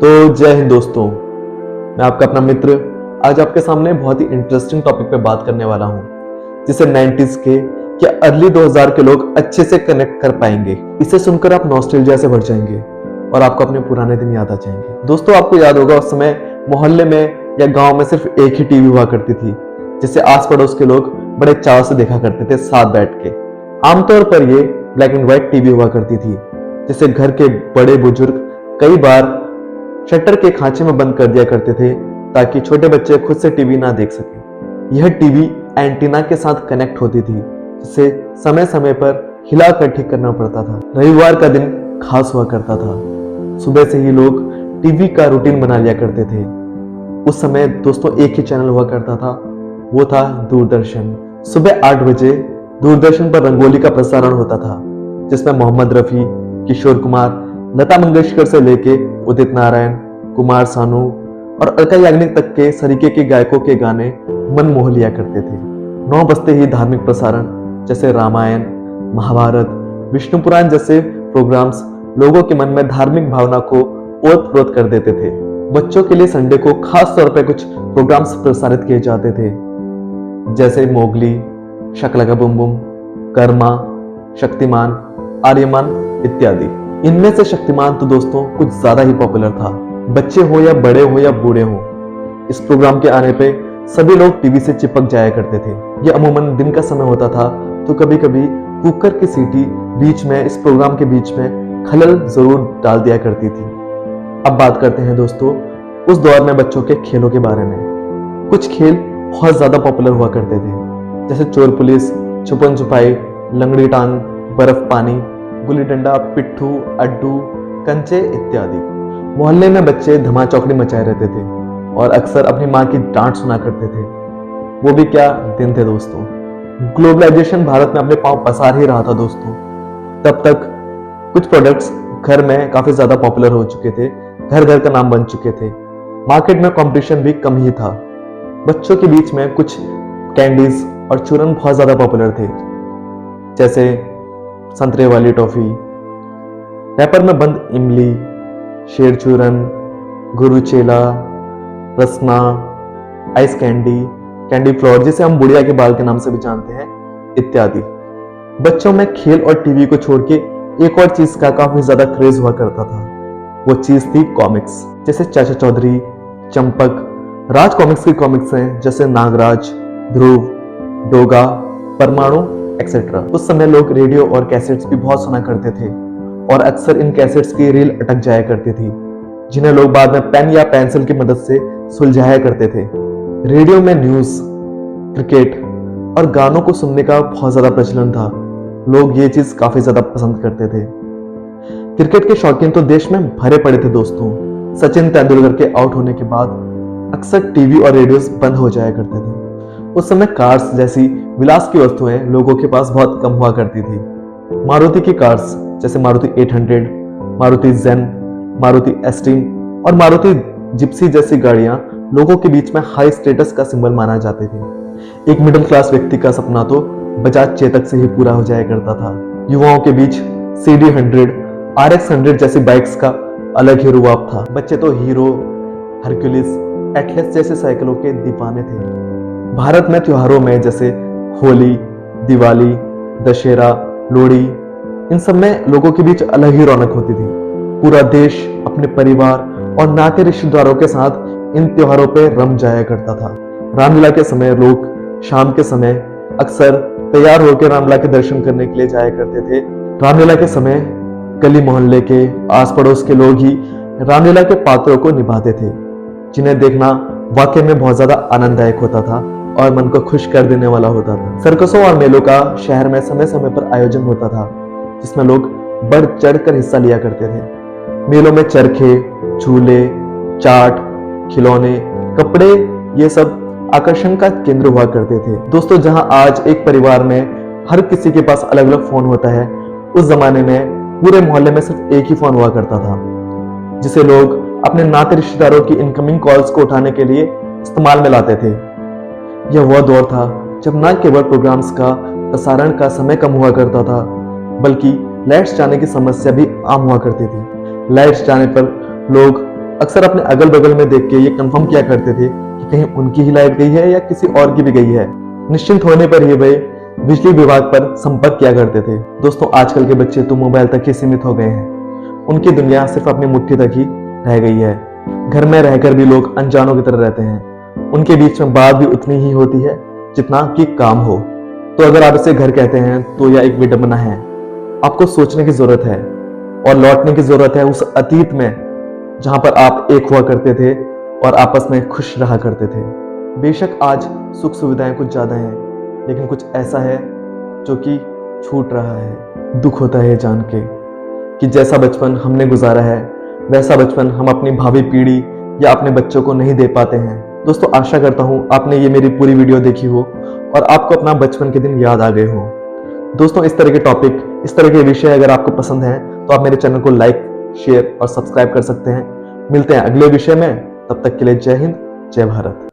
तो जय हिंद दोस्तों, मैं आपका अपना मित्र आज आपके सामने बहुत ही इंटरेस्टिंग टॉपिक पे बात करने वाला हूँ जिसे 90s के या अर्ली 2000 के लोग अच्छे से कनेक्ट कर पाएंगे। इसे सुनकर आप नॉस्टैल्जिया से भर जाएंगे और आपको अपने पुराने दिन याद आ जाएंगे। दोस्तों, आपको याद होगा उस समय मोहल्ले में या गांव में सिर्फ एक ही टीवी हुआ करती थी जिसे आस पड़ोस के लोग बड़े चाव से देखा करते थे साथ बैठ के। आमतौर पर ये ब्लैक एंड व्हाइट टीवी हुआ करती थी जिसे घर के बड़े बुजुर्ग कई बार शटर के खांचे में बंद कर दिया करते थे ताकि छोटे बच्चे खुद से टीवी ना देख सके। यह टीवी एंटीना के साथ कनेक्ट होती थी जिसे समय समय पर हिलाकर ठीक करना पड़ता था। रविवार का दिन खास हुआ करता था। सुबह से ही लोग टीवी का रूटीन बना लिया करते थे। उस समय दोस्तों एक ही चैनल हुआ करता था, वो था दूरदर्शन। सुबह 8 बजे दूरदर्शन पर रंगोली का प्रसारण होता था जिसमें मोहम्मद रफी, किशोर कुमार, लता मंगेशकर से लेके उदित नारायण, कुमार सानू और अलका याग्निक तक के सरीके के गायकों के गाने मन मोह लिया करते थे। 9 बजते ही धार्मिक प्रसारण जैसे रामायण, महाभारत, विष्णु पुराण जैसे प्रोग्राम्स लोगों के मन में धार्मिक भावना को ओत-प्रोत कर देते थे। बच्चों के लिए संडे को खास तौर पर कुछ प्रोग्राम्स प्रसारित किए जाते थे जैसे मोगली, शकलका बूम बूम, कर्मा, शक्तिमान, आर्यमान इत्यादि। इनमें से शक्तिमान तो दोस्तों कुछ ज्यादा ही पॉपुलर था। बच्चे हो या बड़े हो या बूढ़े हो, इस प्रोग्राम के आने पे सभी लोग टीवी से चिपक जाया करते थे। यह अमूमन दिन का समय होता था तो कभी कभी कुकर की सीटी बीच में इस प्रोग्राम के बीच में खलल जरूर डाल दिया करती थी। अब बात करते हैं दोस्तों उस दौर में बच्चों के खेलों के बारे में। कुछ खेल बहुत ज्यादा पॉपुलर हुआ करते थे जैसे चोर पुलिस, छुपन छुपाई, लंगड़ी टांग, बर्फ पानी, गुल्ली डंडा, पिट्ठू, अड्डू, कंचे इत्यादि। मोहल्ले में बच्चे धमा चौकड़ी मचाए रहते थे और अक्सर अपनी माँ की डांट सुना करते थे। वो भी क्या दिन थे दोस्तों। ग्लोबलाइजेशन भारत में अपने पांव पसार ही रहा था दोस्तों। तब तक कुछ प्रोडक्ट्स घर में काफी ज्यादा पॉपुलर हो चुके थे, घर घर का नाम बन चुके थे। मार्केट में कंपटीशन भी कम ही था। बच्चों के बीच में कुछ कैंडीज और चूरन बहुत ज्यादा पॉपुलर थे जैसे संतरे वाली टॉफी, रैपर में बंद इमली, शेर चूरन, गुरु चेला, रसना, आइस कैंडी, कैंडी फ्लोर जिसे हम बुढ़िया के बाल के नाम से भी जानते हैं इत्यादि। बच्चों में खेल और टीवी को छोड़ के एक और चीज का काफी ज्यादा क्रेज हुआ करता था। वो चीज थी कॉमिक्स जैसे चाचा चौधरी, चंपक। राज कॉमिक्स की कॉमिक्स हैं जैसे नागराज, ध्रुव, डोगा, परमाणु एक्सेट्रा। उस समय लोग रेडियो और कैसेट्स भी बहुत सुना करते थे और अक्सर इन कैसेट्स की रील अटक जाया करती थी जिन्हें लोग बाद में पेन या पेंसिल की मदद से सुलझाया करते थे। रेडियो में न्यूज, क्रिकेट और गानों को सुनने का बहुत ज्यादा प्रचलन था। लोग ये चीज काफी ज्यादा पसंद करते थे। क्रिकेट के शौकीन तो देश में भरे पड़े थे दोस्तों। सचिन तेंदुलकर के आउट होने के बाद अक्सर टीवी और रेडियोस बंद हो जाया करते थे। उस समय कार्स जैसी विलास की वस्तुएं लोगों के पास बहुत कम हुआ करती थी। मारुति की कार्स जैसे मारुति 800, मारुति जेन, मारुति एस्टीम और मारुति जिप्सी जैसी गाड़ियां लोगों के बीच में हाई स्टेटस का सिंबल माना जाते थे। एक मिडिल क्लास व्यक्ति का सपना तो बजाज चेतक से ही पूरा हो जाया करता था। युवाओं के बीच CD 100, RX 100 जैसी बाइक्स का अलग ही रुआब था। बच्चे तो हीरो, हरक्यूलिस, एटलस जैसे साइकिलों के दीवाने थे। भारत में त्योहारों में जैसे होली, दिवाली, दशहरा, लोहड़ी, इन सब में लोगों के बीच अलग ही रौनक होती थी। पूरा देश अपने परिवार और नाते रिश्तेदारों के साथ इन त्योहारों पे रम जाया करता था। रामलीला के समय लोग शाम के समय अक्सर तैयार होकर रामलीला के दर्शन करने के लिए जाया करते थे। रामलीला के समय गली मोहल्ले के आस पड़ोस के लोग ही रामलीला के पात्रों को निभाते थे जिन्हें देखना वाकई में बहुत ज्यादा आनंददायक होता था और मन को खुश कर देने वाला होता था। सर्कसों और मेलों का शहर में समय समय पर आयोजन होता था जिसमें लोग बढ़ चढ़कर हिस्सा लिया करते थे। मेलों में चरखे, झूले, चाट, खिलौने, कपड़े ये सब आकर्षण का केंद्र हुआ करते थे। दोस्तों, जहां आज एक परिवार में हर किसी के पास अलग अलग फोन होता है, उस जमाने में पूरे मोहल्ले में सिर्फ एक ही फोन हुआ करता था जिसे लोग अपने नाते रिश्तेदारों की इनकमिंग कॉल्स को उठाने के लिए इस्तेमाल में लाते थे। यह वह दौर था जब न केवल प्रोग्राम्स का प्रसारण का समय कम हुआ करता था बल्कि लाइट्स जाने की समस्या भी आम हुआ करती थी। लाइट्स जाने पर लोग अक्सर अपने अगल बगल में देख के ये कंफर्म किया करते थे कि कहीं उनकी ही लाइट गई है या किसी और की भी गई है। निश्चिंत होने पर ही वे बिजली विभाग पर संपर्क किया करते थे। दोस्तों, आजकल के बच्चे तो मोबाइल तक ही सीमित हो गए हैं। उनकी दुनिया सिर्फ अपनी मुट्ठी तक ही रह गई है। घर में रहकर भी लोग अनजानों की तरह रहते हैं। उनके बीच में बात भी उतनी ही होती है जितना कि काम हो। तो अगर आप इसे घर कहते हैं तो यह एक विडंबना है। आपको सोचने की जरूरत है और लौटने की जरूरत है उस अतीत में जहां पर आप एक हुआ करते थे और आपस में खुश रहा करते थे। बेशक आज सुख सुविधाएं कुछ ज्यादा हैं, लेकिन कुछ ऐसा है जो कि छूट रहा है। दुख होता है जान के कि जैसा बचपन हमने गुजारा है वैसा बचपन हम अपनी भावी पीढ़ी या अपने बच्चों को नहीं दे पाते हैं। दोस्तों, आशा करता हूं आपने ये मेरी पूरी वीडियो देखी हो और आपको अपना बचपन के दिन याद आ गए हो। दोस्तों, इस तरह के टॉपिक, इस तरह के विषय अगर आपको पसंद है तो आप मेरे चैनल को लाइक, शेयर और सब्सक्राइब कर सकते हैं। मिलते हैं अगले विषय में, तब तक के लिए जय हिंद, जय भारत।